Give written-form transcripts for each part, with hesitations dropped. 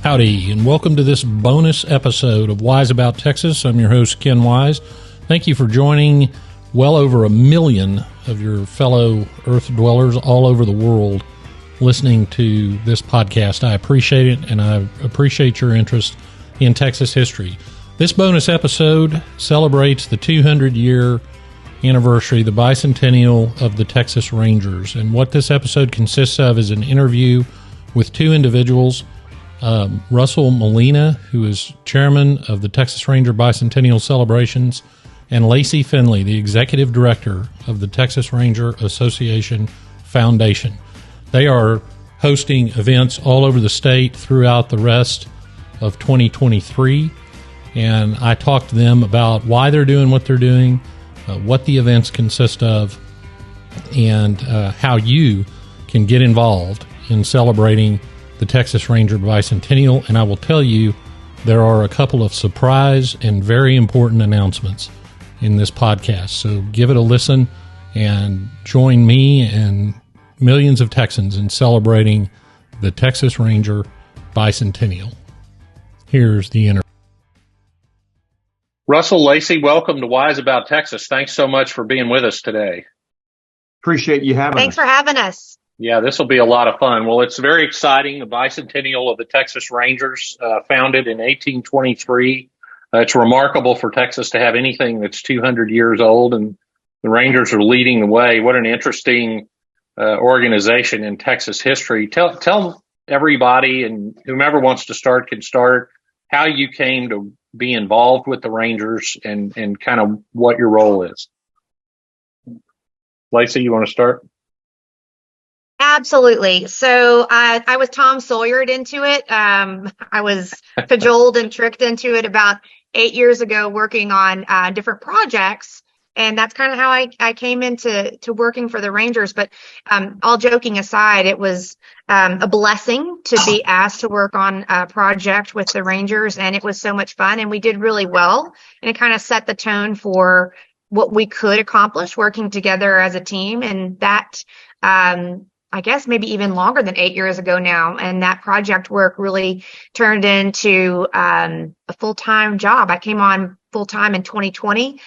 Howdy, and welcome to this bonus episode of Wise About Texas. I'm your host, Ken Wise. Thank you for joining well over 1 million of your fellow Earth dwellers all over the world listening to this podcast. I appreciate it, and I appreciate your interest in Texas history. This bonus episode celebrates the 200-year anniversary, the Bicentennial of the Texas Rangers. And what this episode consists of is an interview with two individuals, Russell Molina, who is chairman of the Texas Ranger Bicentennial celebrations, and Lacy Finley, the executive director of the Texas Ranger Association Foundation. They are hosting events all over the state throughout the rest of 2023, and I talked to them about why they're doing what they're doing, what the events consist of, and how you can get involved in celebrating the Texas Ranger Bicentennial. And I will tell you, there are a couple of surprise and very important announcements in this podcast. So give it a listen and join me and millions of Texans in celebrating the Texas Ranger Bicentennial. Here's the interview. Russell, Lacy, welcome to Wise About Texas. Thanks so much for being with us today. Appreciate you having us. Thanks for having us. Yeah, this will be a lot of fun. Well, it's very exciting. The Bicentennial of the Texas Rangers, founded in 1823. It's remarkable for Texas to have anything that's 200 years old, and the Rangers are leading the way. What an interesting organization in Texas history. Tell everybody, and whomever wants to start can start, how you came to be involved with the Rangers and kind of what your role is. Lacy, you want to start? Absolutely. So I was Tom Sawyered into it. I was cajoled and tricked into it about 8 years ago, working on different projects. And that's kind of how I came into working for the Rangers. But all joking aside, it was a blessing to be asked to work on a project with the Rangers. And it was so much fun. And we did really well. And it kind of set the tone for what we could accomplish working together as a team. And that, I guess maybe even longer than 8 years ago now. And that project work really turned into a full-time job. I came on full-time in 2020.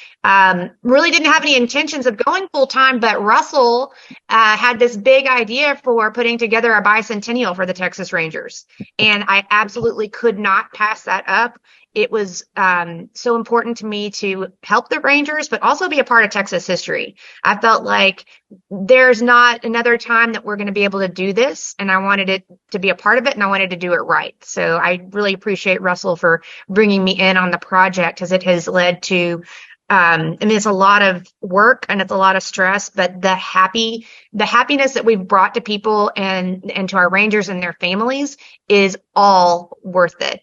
Really didn't have any intentions of going full-time, but Russell had this big idea for putting together a bicentennial for the Texas Rangers. And I absolutely could not pass that up. It was so important to me to help the Rangers, but also be a part of Texas history. I felt like there's not another time that we're going to be able to do this, and I wanted it to be a part of it, and I wanted to do it right. So I really appreciate Russell for bringing me in on the project, as it has led to, it's a lot of work and it's a lot of stress, but the happiness that we've brought to people and to our Rangers and their families is all worth it.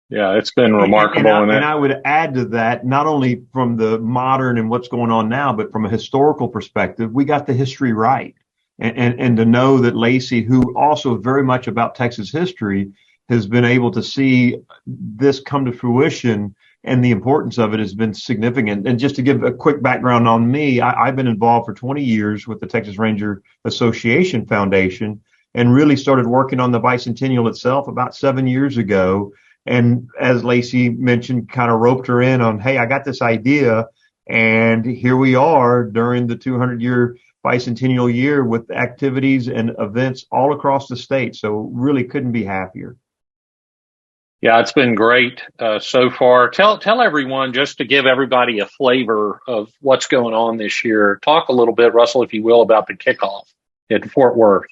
Yeah, it's been remarkable. And I would add to that, not only from the modern and what's going on now, but from a historical perspective, we got the history right. And to know that Lacy, who also very much about Texas history, has been able to see this come to fruition, and the importance of it has been significant. And just to give a quick background on me, I've been involved for 20 years with the Texas Ranger Association Foundation, and really started working on the Bicentennial itself about 7 years ago. And as Lacy mentioned, kind of roped her in on, hey, I got this idea. And here we are during the 200-year Bicentennial year with activities and events all across the state. So really couldn't be happier. Yeah, it's been great so far. Tell everyone, just to give everybody a flavor of what's going on this year. Talk a little bit, Russell, if you will, about the kickoff at Fort Worth.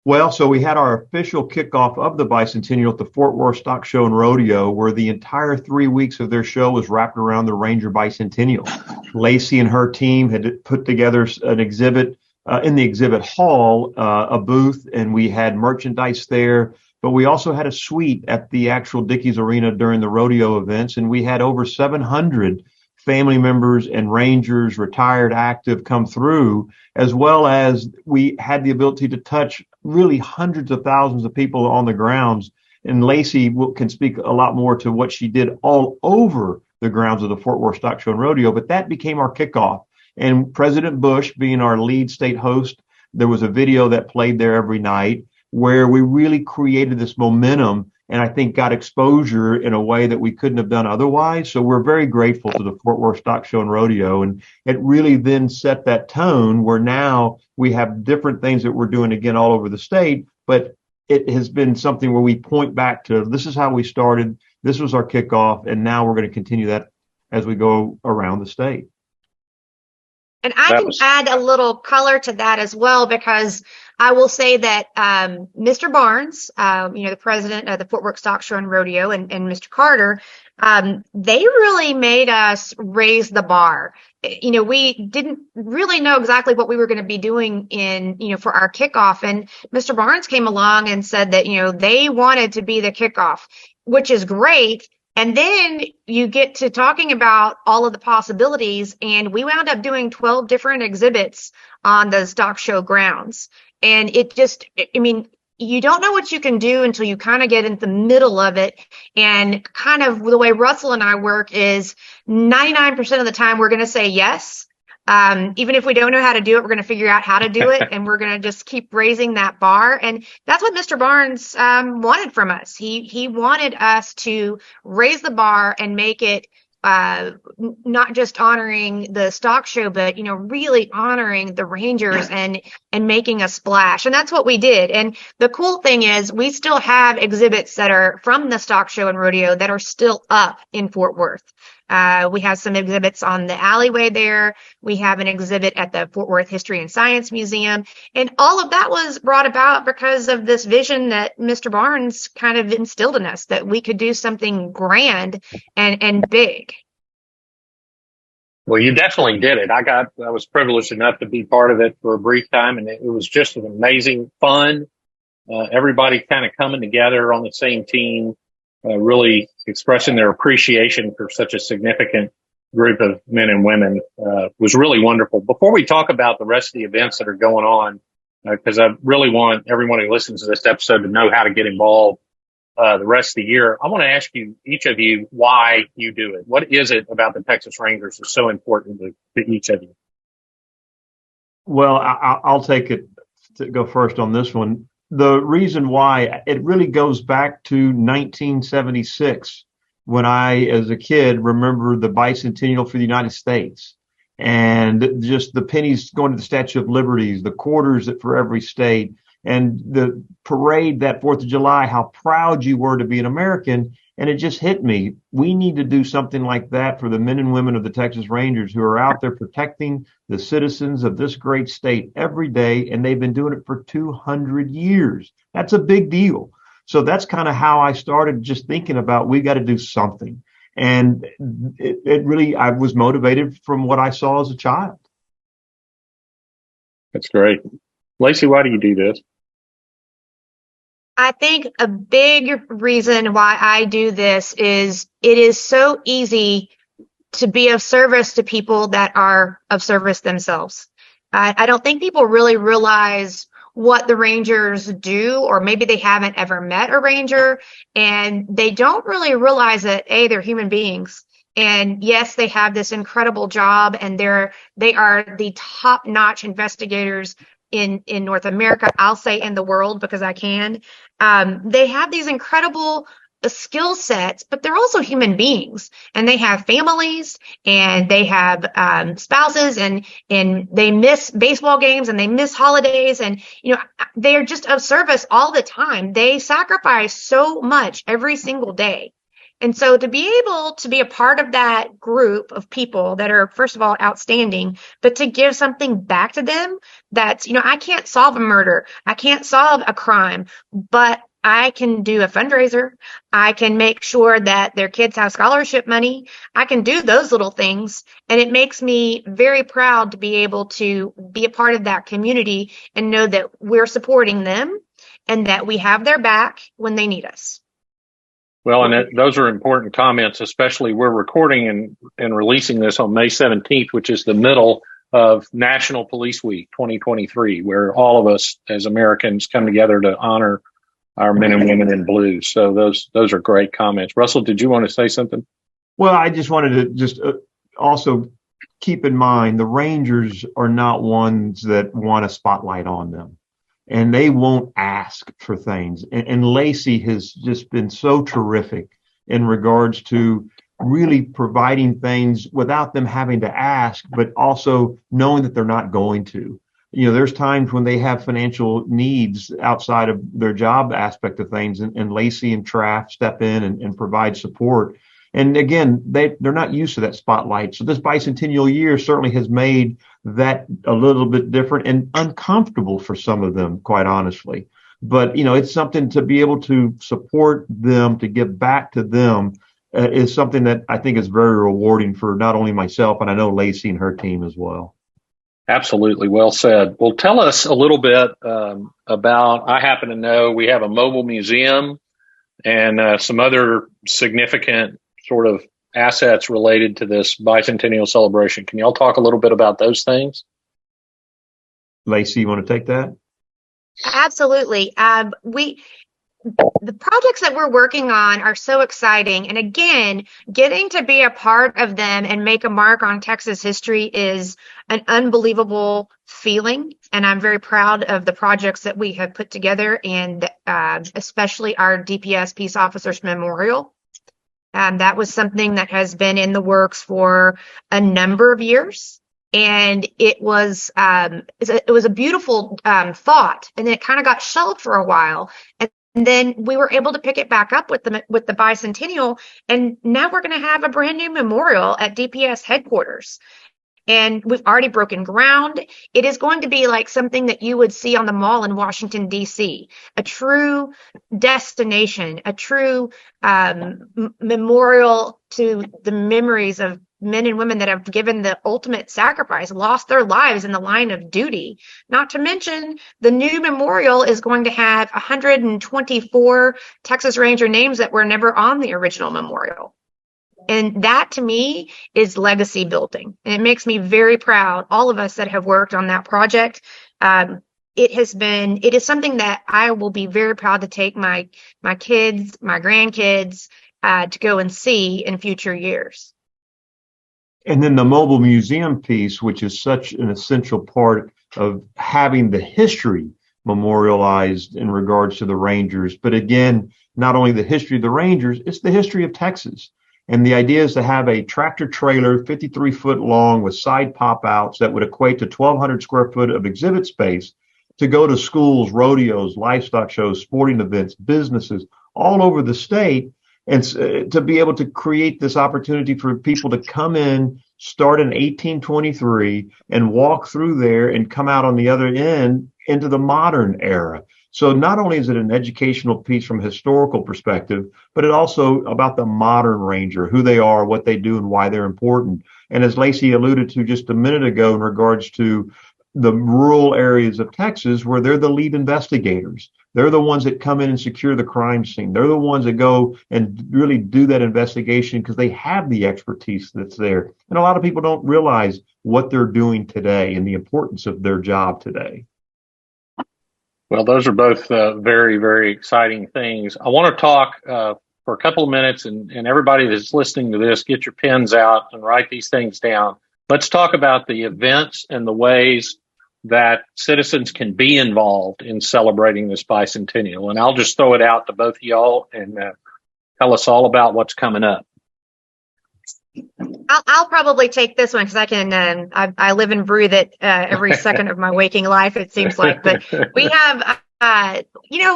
Well, so we had our official kickoff of the Bicentennial at the Fort Worth Stock Show and Rodeo, where the entire 3 weeks of their show was wrapped around the Ranger Bicentennial. Lacy and her team had put together an exhibit in the exhibit hall, a booth, and we had merchandise there. But we also had a suite at the actual Dickies Arena during the rodeo events, and we had over 700 family members and Rangers, retired, active, come through, as well as we had the ability to touch really hundreds of thousands of people on the grounds. And Lacy can speak a lot more to what she did all over the grounds of the Fort Worth Stock Show and Rodeo, but that became our kickoff. And President Bush, being our lead state host, there was a video that played there every night where we really created this momentum and I think got exposure in a way that we couldn't have done otherwise. So we're very grateful to the Fort Worth Stock Show and Rodeo. And it really then set that tone where now we have different things that we're doing again all over the state, but it has been something where we point back to this is how we started. This was our kickoff. And now we're going to continue that as we go around the state. And I can add a little color to that as well, because I will say that Mr. Barnes, the president of the Fort Worth Stock Show and Rodeo, and Mr. Carter, they really made us raise the bar. We didn't really know exactly what we were going to be doing for our kickoff. And Mr. Barnes came along and said that, they wanted to be the kickoff, which is great. And then you get to talking about all of the possibilities, and we wound up doing 12 different exhibits on the stock show grounds. And you don't know what you can do until you kind of get in the middle of it. And kind of the way Russell and I work is 99% of the time we're going to say yes. Even if we don't know how to do it, we're going to figure out how to do it, and we're going to just keep raising that bar. And that's what Mr. Barnes wanted from us. He wanted us to raise the bar and make it not just honoring the stock show, but really honoring the Rangers and making a splash. And that's what we did. And the cool thing is we still have exhibits that are from the stock show and rodeo that are still up in Fort Worth. We have some exhibits on the alleyway there. We have an exhibit at the Fort Worth History and Science Museum. And all of that was brought about because of this vision that Mr. Barnes kind of instilled in us, that we could do something grand and big. Well, you definitely did it. I was privileged enough to be part of it for a brief time, and it was just an amazing fun. Everybody kind of coming together on the same team, really expressing their appreciation for such a significant group of men and women was really wonderful. Before we talk about the rest of the events that are going on, because I really want everyone who listens to this episode to know how to get involved the rest of the year, I want to ask you, each of you, why you do it. What is it about the Texas Rangers that's so important to each of you? Well, I'll take it to go first on this one. The reason why, it really goes back to 1976, when I, as a kid, remember the Bicentennial for the United States, and just the pennies going to the Statue of Liberty, the quarters for every state, and the parade that 4th of July, how proud you were to be an American. And it just hit me. We need to do something like that for the men and women of the Texas Rangers who are out there protecting the citizens of this great state every day. And they've been doing it for 200 years. That's a big deal. So that's kind of how I started just thinking about, we got to do something. And it really, I was motivated from what I saw as a child. That's great. Lacy, why do you do this? I think a big reason why I do this is it is so easy to be of service to people that are of service themselves. I don't think people really realize what the Rangers do, or maybe they haven't ever met a Ranger, and they don't really realize that, they're human beings. And yes, they have this incredible job, and they are the top-notch investigators in North America, I'll say in the world, because I can. They have these incredible skill sets, but they're also human beings, and they have families, and they have spouses, and they miss baseball games, and they miss holidays, and they're just of service all the time. They sacrifice so much every single day. And so to be able to be a part of that group of people that are, first of all, outstanding, but to give something back to them, that's, I can't solve a murder, I can't solve a crime, but I can do a fundraiser. I can make sure that their kids have scholarship money. I can do those little things. And it makes me very proud to be able to be a part of that community and know that we're supporting them and that we have their back when they need us. Well, and those are important comments, especially we're recording and releasing this on May 17th, which is the middle of National Police Week 2023, where all of us as Americans come together to honor our men and women in blue. So those are great comments. Russell, did you want to say something? Well, I just wanted to also keep in mind the Rangers are not ones that want a spotlight on them, and they won't ask for things. And Lacy has just been so terrific in regards to really providing things without them having to ask, but also knowing that they're not going to. There's times when they have financial needs outside of their job aspect of things, and Lacy and Traff step in and provide support. And again, they're not used to that spotlight. So this bicentennial year certainly has made that a little bit different and uncomfortable for some of them, quite honestly. But, it's something to be able to support them, to give back to them, is something that I think is very rewarding for not only myself, and I know Lacy and her team as well. Absolutely. Well said. Well, tell us a little bit about, I happen to know we have a mobile museum and some other significant sort of assets related to this bicentennial celebration. Can y'all talk a little bit about those things? Lacy, you want to take that? Absolutely. The projects that we're working on are so exciting. And again, getting to be a part of them and make a mark on Texas history is an unbelievable feeling. And I'm very proud of the projects that we have put together, and especially our DPS Peace Officers Memorial. That was something that has been in the works for a number of years. And it was a beautiful thought, and then it kind of got shelved for a while. And then we were able to pick it back up with the bicentennial, and now we're going to have a brand new memorial at DPS headquarters. And we've already broken ground. It is going to be like something that you would see on the mall in Washington, D.C., a true destination, a true memorial to the memories of men and women that have given the ultimate sacrifice, lost their lives in the line of duty. Not to mention, the new memorial is going to have 124 Texas Ranger names that were never on the original memorial. And that, to me, is legacy building. And it makes me very proud, all of us that have worked on that project. It is something that I will be very proud to take my kids, my grandkids, to go and see in future years. And then the mobile museum piece, which is such an essential part of having the history memorialized in regards to the Rangers. But again, not only the history of the Rangers, it's the history of Texas. And the idea is to have a tractor trailer 53 foot long with side pop outs that would equate to 1,200 square foot of exhibit space to go to schools, rodeos, livestock shows, sporting events, businesses all over the state. And to be able to create this opportunity for people to come in, start in 1823 and walk through there and come out on the other end into the modern era. So not only is it an educational piece from a historical perspective, but it also about the modern Ranger, who they are, what they do, and why they're important. And as Lacy alluded to just a minute ago in regards to the rural areas of Texas, where they're the lead investigators. They're the ones that come in and secure the crime scene. They're the ones that go and really do that investigation because they have the expertise that's there. And a lot of people don't realize what they're doing today and the importance of their job today. Well, those are both very, very exciting things. I want to talk for a couple of minutes, and everybody that's listening to this, get your pens out and write these things down. Let's talk about the events and the ways that citizens can be involved in celebrating this bicentennial. And I'll just throw it out to both of y'all and tell us all about what's coming up. I'll probably take this one because I can. I live and breathe it every second of my waking life, it seems like. But we have,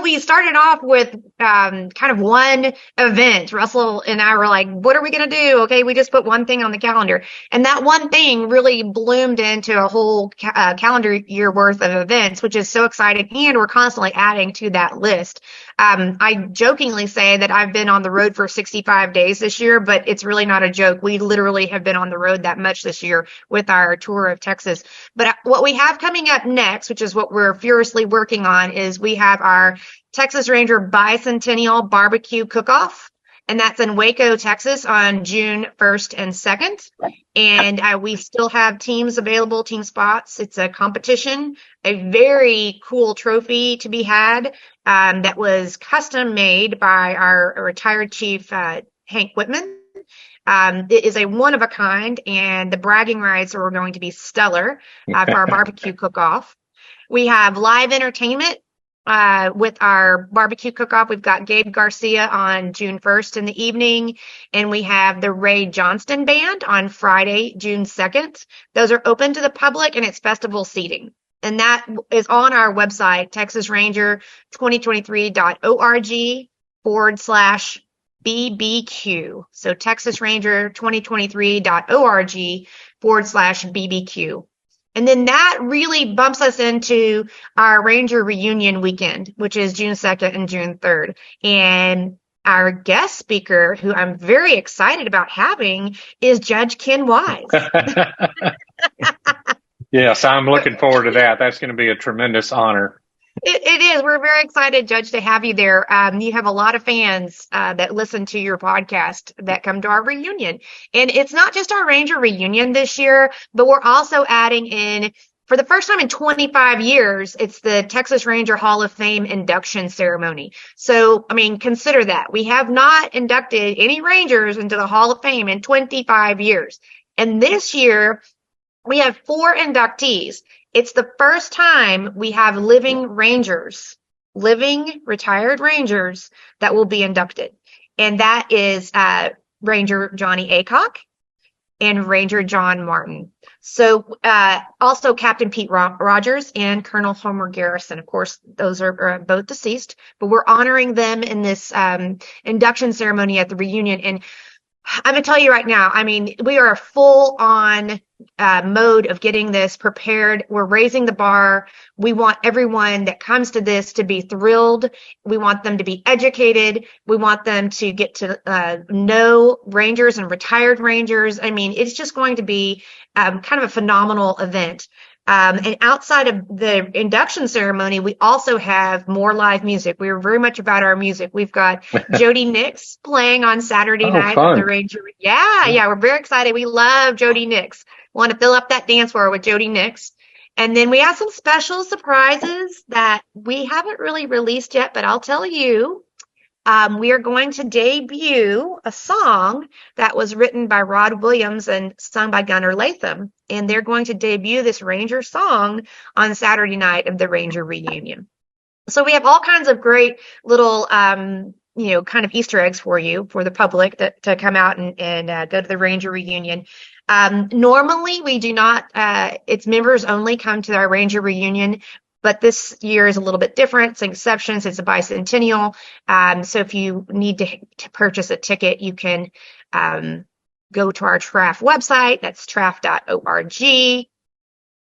we started off with kind of one event. Russell and I were like, what are we going to do? Okay, we just put one thing on the calendar. And that one thing really bloomed into a whole calendar year worth of events, which is so exciting. And we're constantly adding to that list. I jokingly say that I've been on the road for 65 days this year, but it's really not a joke. We literally have been on the road that much this year with our tour of Texas. But what we have coming up next, which is what we're furiously working on, is we have our Texas Ranger Bicentennial Barbecue Cook-Off. And that's in Waco, Texas on June 1st and 2nd. And we still have teams available, team spots. It's a competition, a very cool trophy to be had that was custom made by our retired chief, Hank Whitman. It is a one of a kind, and the bragging rights are going to be stellar for our barbecue cook-off. We have live entertainment with our barbecue cook-off. We've got Gabe Garcia on June 1st in the evening, and we have the Ray Johnston Band on Friday, June 2nd. Those are open to the public, and it's festival seating. And that is on our website, TexasRanger2023.org/BBQ. So TexasRanger2023.org/BBQ. And then that really bumps us into our Ranger reunion weekend, which is June 2nd and June 3rd. And our guest speaker, who I'm very excited about having, is Judge Ken Wise. Yes, I'm looking forward to that. That's going to be a tremendous honor. It is. We're very excited, Judge, to have you there. You have a lot of fans that listen to your podcast that come to our reunion. And it's not just our Ranger reunion this year, but we're also adding in, for the first time in 25 years, it's the Texas Ranger Hall of Fame induction ceremony. So, I mean, consider that. We have not inducted any Rangers into the Hall of Fame in 25 years. And this year, we have 4 inductees. It's the first time we have living retired Rangers that will be inducted. And that is Ranger Johnny Aycock and Ranger John Martin. So also Captain Pete Rogers and Colonel Homer Garrison. Of course, those are both deceased, but we're honoring them in this induction ceremony at the reunion. And I'm going to tell you right now, I mean, we are full on mode of getting this prepared. We're raising the bar. We want everyone that comes to this to be thrilled. We want them to be educated. We want them to get to know Rangers and retired Rangers. I mean, it's just going to be kind of a phenomenal event. And outside of the induction ceremony, we also have more live music. We're very much about our music. We've got Jody Nix playing on Saturday night at the Ranger. Yeah, we're very excited. We love Jody Nix. Want to fill up that dance floor with Jody Nix. And then we have some special surprises that we haven't really released yet, but I'll tell you. We are going to debut a song that was written by Rod Williams and sung by Gunnar Latham. And they're going to debut this Ranger song on Saturday night of the Ranger reunion. So we have all kinds of great little, kind of Easter eggs for you, for the public to come out and go to the Ranger reunion. Normally we do not, it's members only come to our Ranger reunion. But this year is a little bit different. It's an exception. It's a bicentennial. So if you need to purchase a ticket, you can go to our TRAF website. That's traf.org.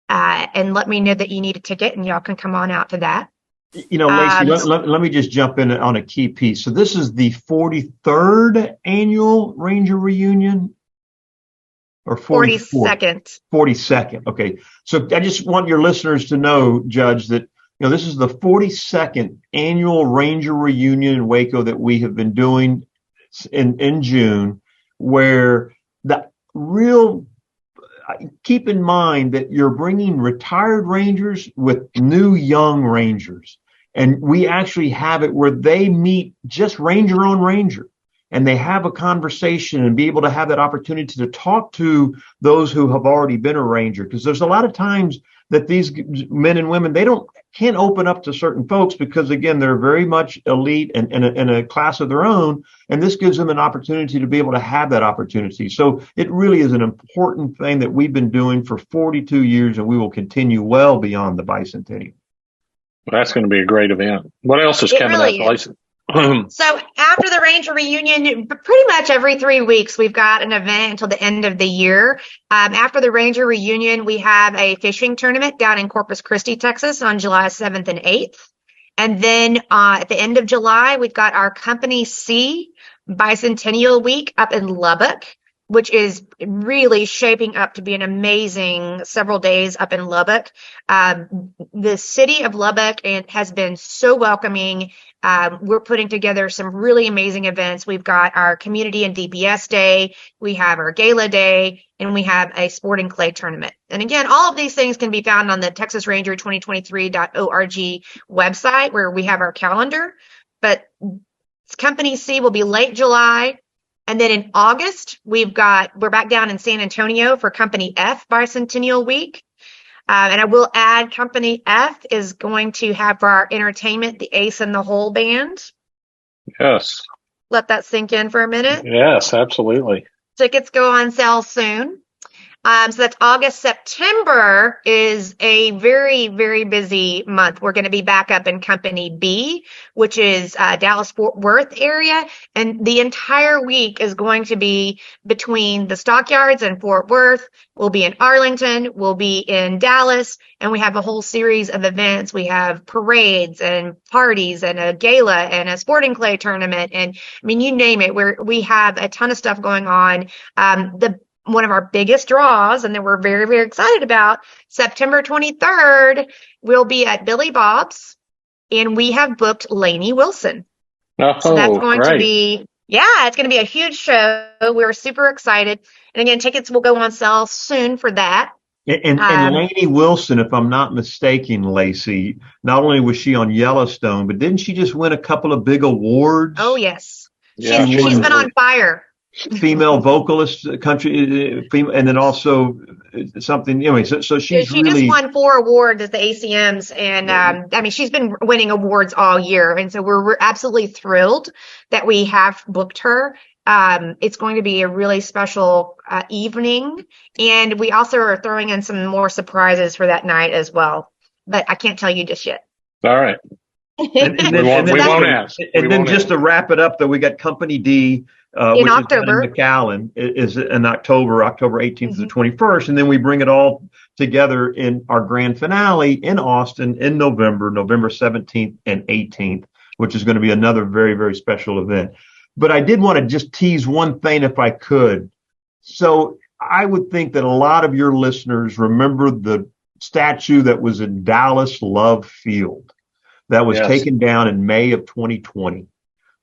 And let me know that you need a ticket, and y'all can come on out to that. Lacy, let me just jump in on a key piece. So this is the 43rd annual Ranger reunion? Or 42nd. 42nd. Okay. So I just want your listeners to know, Judge, that this is the 42nd annual Ranger reunion in Waco that we have been doing in June, where the real keep in mind that you're bringing retired Rangers with new young Rangers. And we actually have it where they meet just Ranger on Ranger. And they have a conversation and be able to have that opportunity to talk to those who have already been a Ranger. Because there's a lot of times that these men and women, can't open up to certain folks because, again, they're very much elite and in a class of their own. And this gives them an opportunity to be able to have that opportunity. So it really is an important thing that we've been doing for 42 years, and we will continue well beyond the bicentennial. Well, that's going to be a great event. What else is coming up, Lacy? So after the Ranger reunion, pretty much every 3 weeks, we've got an event until the end of the year. After the Ranger reunion, we have a fishing tournament down in Corpus Christi, Texas on July 7th and 8th. And then at the end of July, we've got our Company C Bicentennial Week up in Lubbock, which is really shaping up to be an amazing several days up in Lubbock. The city of Lubbock has been so welcoming. We're putting together some really amazing events. We've got our Community and DPS Day, we have our Gala Day, and we have a sporting clay tournament. And again, all of these things can be found on the TexasRanger2023.org website, where we have our calendar. But Company C will be late July. And then in August, we're back down in San Antonio for Company F Bicentennial Week. And I will add, Company F is going to have for our entertainment the Ace and the Hole Band. Yes. Let that sink in for a minute. Yes, absolutely. Tickets go on sale soon. So that's August. September is a very, very busy month. We're going to be back up in Company B, which is Dallas-Fort Worth area. And the entire week is going to be between the Stockyards and Fort Worth. We'll be in Arlington. We'll be in Dallas. And we have a whole series of events. We have parades and parties and a gala and a sporting clay tournament. And I mean, you name it, we have a ton of stuff going on. One of our biggest draws, and that we're very, very excited about, September 23rd, we'll be at Billy Bob's, and we have booked Lainey Wilson. Oh, so that's going right. to be, it's going to be a huge show. We're super excited. And again, tickets will go on sale soon for that. And Lainey Wilson, if I'm not mistaken, Lacy, not only was she on Yellowstone, but didn't she just win a couple of big awards? Oh, yes. Yeah. She's been on fire. Female vocalist, country, and then also something. Anyway, so she's she really just won 4 awards at the ACMs, and I mean, she's been winning awards all year, and so we're absolutely thrilled that we have booked her. It's going to be a really special evening, and we also are throwing in some more surprises for that night as well, but I can't tell you just yet. All right. And then just to wrap it up, though, we got Company D. In October. Is in McAllen, is in October 18th to the 21st. And then we bring it all together in our grand finale in Austin in November 17th and 18th, which is going to be another very, very special event. But I did want to just tease one thing if I could. So I would think that a lot of your listeners remember the statue that was in Dallas Love Field that was taken down in May of 2020.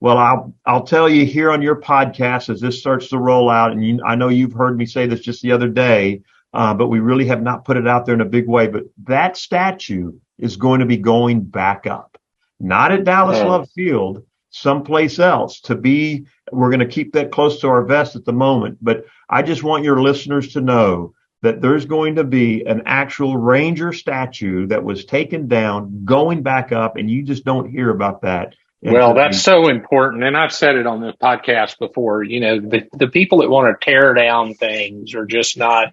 Well, I'll tell you here on your podcast as this starts to roll out, and I know you've heard me say this just the other day, but we really have not put it out there in a big way. But that statue is going to be going back up, not at Dallas Love Field, someplace else. We're going to keep that close to our vest at the moment. But I just want your listeners to know that there's going to be an actual Ranger statue that was taken down, going back up, and you just don't hear about that. Well, that's so important. And I've said it on this podcast before, the people that want to tear down things are just not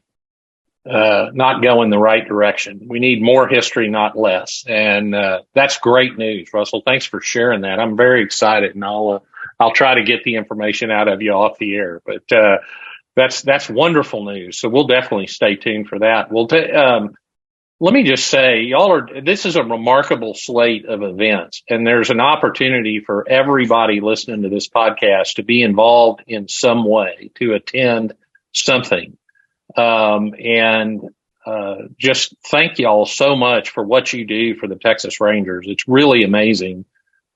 going the right direction. We need more history, not less. And that's great news, Russell. Thanks for sharing that. I'm very excited, and I'll try to get the information out of you off the air. But that's wonderful news. So we'll definitely stay tuned for that. Let me just say, this is a remarkable slate of events, and there's an opportunity for everybody listening to this podcast to be involved in some way, to attend something. Just thank y'all so much for what you do for the Texas Rangers. It's really amazing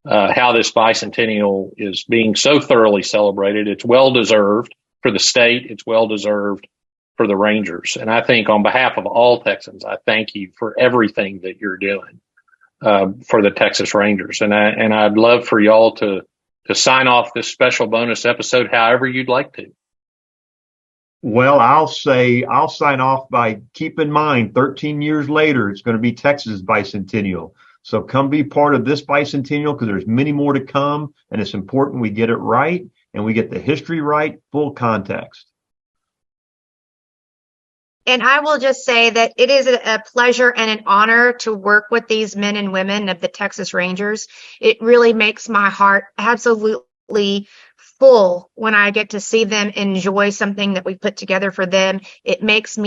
how this bicentennial is being so thoroughly celebrated. It's well-deserved for the state. It's well-deserved for the Rangers. And I think on behalf of all Texans, I thank you for everything that you're doing for the Texas Rangers. And I'd love for y'all to sign off this special bonus episode however you'd like to. Well, I'll sign off by keep in mind 13 years later, it's going to be Texas bicentennial. So come be part of this bicentennial, because there's many more to come, and it's important we get it right and we get the history right, full context. And I will just say that it is a pleasure and an honor to work with these men and women of the Texas Rangers. It really makes my heart absolutely full when I get to see them enjoy something that we put together for them. It makes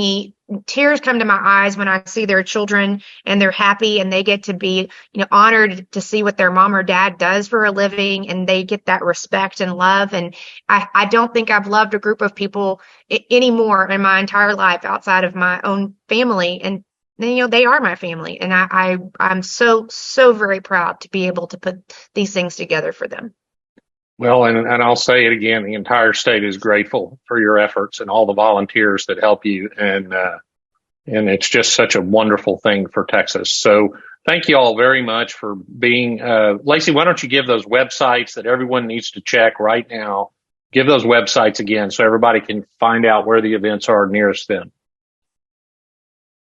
tears come to my eyes when I see their children and they're happy and they get to be, honored to see what their mom or dad does for a living, and they get that respect and love. And I don't think I've loved a group of people anymore in my entire life outside of my own family. And they are my family, and I'm so very proud to be able to put these things together for them. Well, and I'll say it again, the entire state is grateful for your efforts and all the volunteers that help you. And it's just such a wonderful thing for Texas. So thank you all very much for being, Lacy, why don't you give those websites that everyone needs to check right now give those websites again so everybody can find out where the events are nearest them.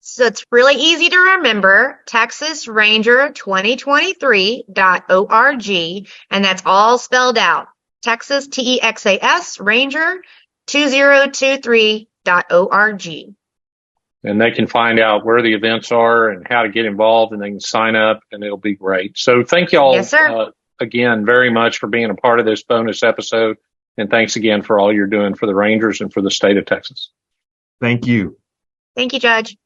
So it's really easy to remember, TexasRanger2023.org, and that's all spelled out. Texas, TEXAS, Ranger 2023.org. And they can find out where the events are and how to get involved, and they can sign up, and it'll be great. So thank you all Yes, sir. Again very much for being a part of this bonus episode. And thanks again for all you're doing for the Rangers and for the state of Texas. Thank you. Thank you, Judge.